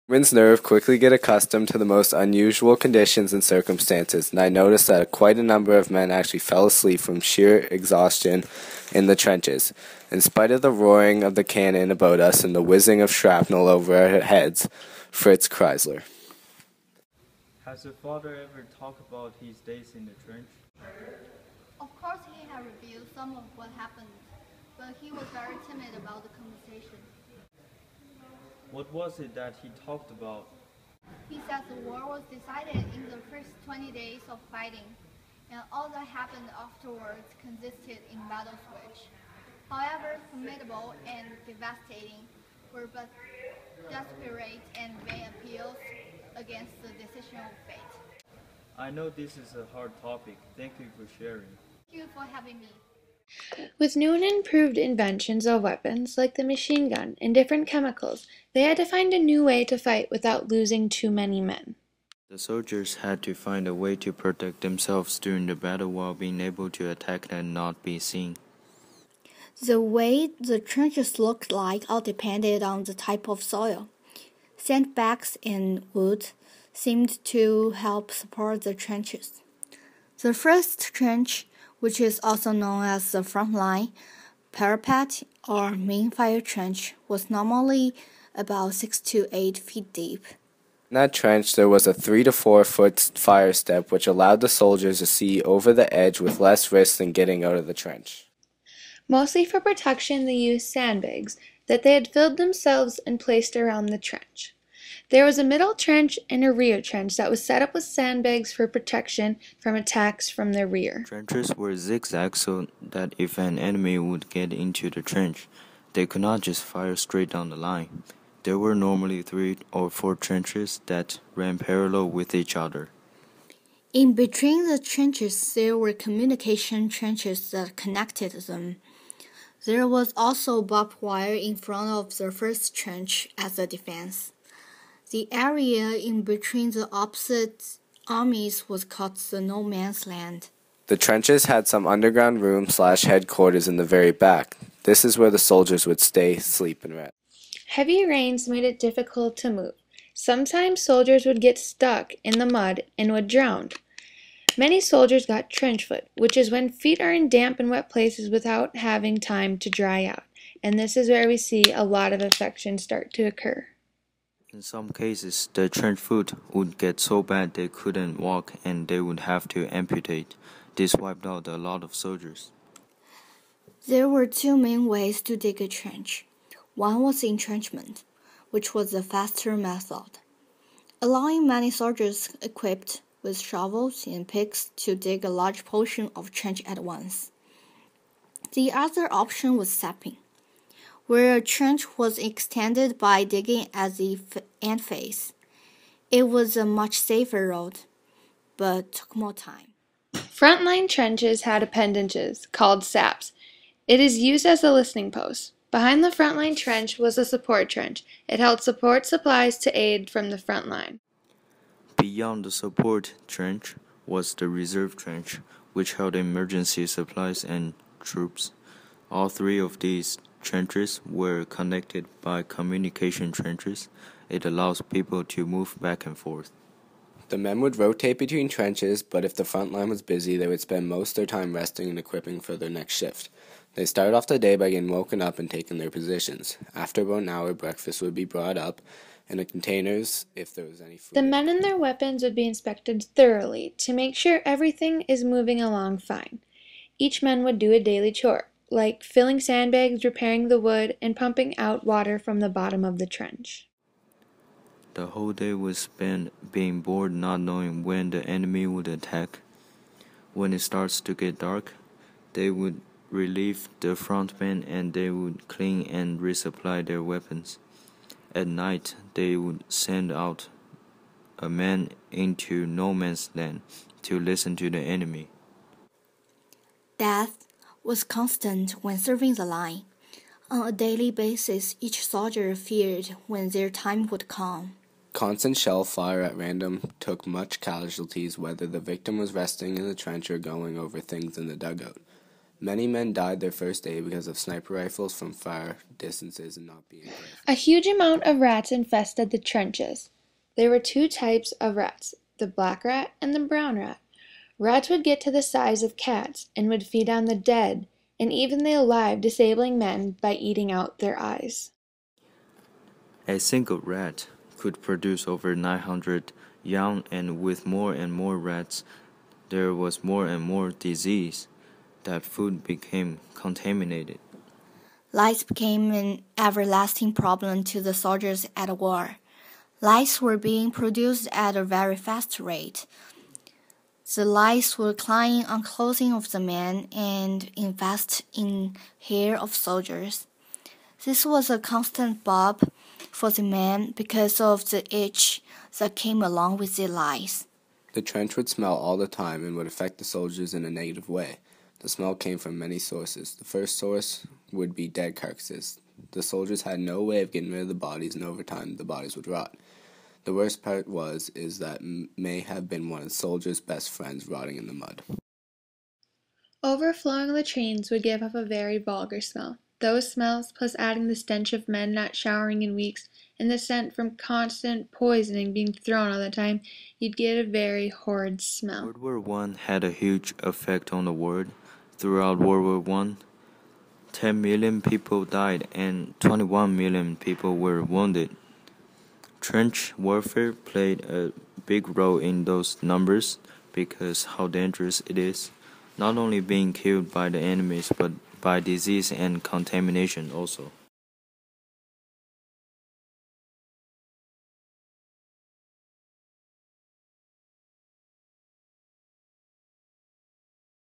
Women's nerve quickly get accustomed to the most unusual conditions and circumstances, and I noticed that quite a number of men actually fell asleep from sheer exhaustion in the trenches. In spite of the roaring of the cannon about us and the whizzing of shrapnel over our heads, Fritz Kreisler. Has your father ever talked about his days in the trench? Of course he had revealed some of what happened, but he was very timid about the conversation. What was it that he talked about? He says the war was decided in the first 20 days of fighting, and all that happened afterwards consisted in battles which, however formidable and devastating, were but desperate and vain appeals against the decision of fate. I know this is a hard topic. Thank you for sharing. Thank you for having me. With new and improved inventions of weapons, like the machine gun and different chemicals, they had to find a new way to fight without losing too many men. The soldiers had to find a way to protect themselves during the battle while being able to attack and not be seen. The way the trenches looked like all depended on the type of soil. Sandbags and wood seemed to help support the trenches. The first trench, which is also known as the front line, parapet, or main fire trench, was normally about 6 to 8 feet deep. In that trench, there was a 3 to 4 foot fire step which allowed the soldiers to see over the edge with less risk than getting out of the trench. Mostly for protection, they used sandbags that they had filled themselves and placed around the trench. There was a middle trench and a rear trench that was set up with sandbags for protection from attacks from the rear. Trenches were zigzag so that if an enemy would get into the trench, they could not just fire straight down the line. There were normally 3 or 4 trenches that ran parallel with each other. In between the trenches, there were communication trenches that connected them. There was also barbed wire in front of the first trench as a defense. The area in between the opposite armies was called the no man's land. The trenches had some underground room/headquarters in the very back. This is where the soldiers would stay, sleep, and rest. Heavy rains made it difficult to move. Sometimes soldiers would get stuck in the mud and would drown. Many soldiers got trench foot, which is when feet are in damp and wet places without having time to dry out. And this is where we see a lot of infections start to occur. In some cases, the trench foot would get so bad they couldn't walk and they would have to amputate. This wiped out a lot of soldiers. There were 2 main ways to dig a trench. One was entrenchment, which was a faster method, allowing many soldiers equipped with shovels and picks to dig a large portion of trench at once. The other option was sapping, where a trench was extended by digging at the end face. It was a much safer road, but took more time. Frontline trenches had appendages, called saps. It is used as a listening post. Behind the frontline trench was a support trench. It held support supplies to aid from the front line. Beyond the support trench was the reserve trench, which held emergency supplies and troops. All 3 of these trenches were connected by communication trenches. It allows people to move back and forth. The men would rotate between trenches, but if the front line was busy, they would spend most of their time resting and equipping for their next shift. They started off the day by getting woken up and taking their positions. After about an hour, breakfast would be brought up in the containers if there was any food. The men and their weapons would be inspected thoroughly to make sure everything is moving along fine. Each man would do a daily chore, like filling sandbags, repairing the wood, and pumping out water from the bottom of the trench. The whole day was spent being bored, not knowing when the enemy would attack. When it starts to get dark, they would relieve the front men and they would clean and resupply their weapons. At night, they would send out a man into no man's land to listen to the enemy. Death was constant when serving the line. On a daily basis, each soldier feared when their time would come. Constant shell fire at random took much casualties, whether the victim was resting in the trench or going over things in the dugout. Many men died their first day because of sniper rifles from far distances and not being careful. A huge amount of rats infested the trenches. There were two types of rats, the black rat and the brown rat. Rats would get to the size of cats and would feed on the dead and even the alive, disabling men by eating out their eyes. A single rat could produce over 900 young, and with more and more rats, there was more and more disease. That food became contaminated. Lice became an everlasting problem to the soldiers at war. Lice were being produced at a very fast rate. The lice would climb on clothing of the men and infest in hair of soldiers. This was a constant bob for the men because of the itch that came along with the lice. The trench would smell all the time and would affect the soldiers in a negative way. The smell came from many sources. The first source would be dead carcasses. The soldiers had no way of getting rid of the bodies, and over time the bodies would rot. The worst part is that may have been one of the soldiers' best friends rotting in the mud. Overflowing latrines would give off a very vulgar smell. Those smells, plus adding the stench of men not showering in weeks, and the scent from constant poisoning being thrown all the time, you'd get a very horrid smell. World War I had a huge effect on the world. Throughout World War I, 10 million people died and 21 million people were wounded. Trench warfare played a big role in those numbers because how dangerous it is, not only being killed by the enemies but by disease and contamination also.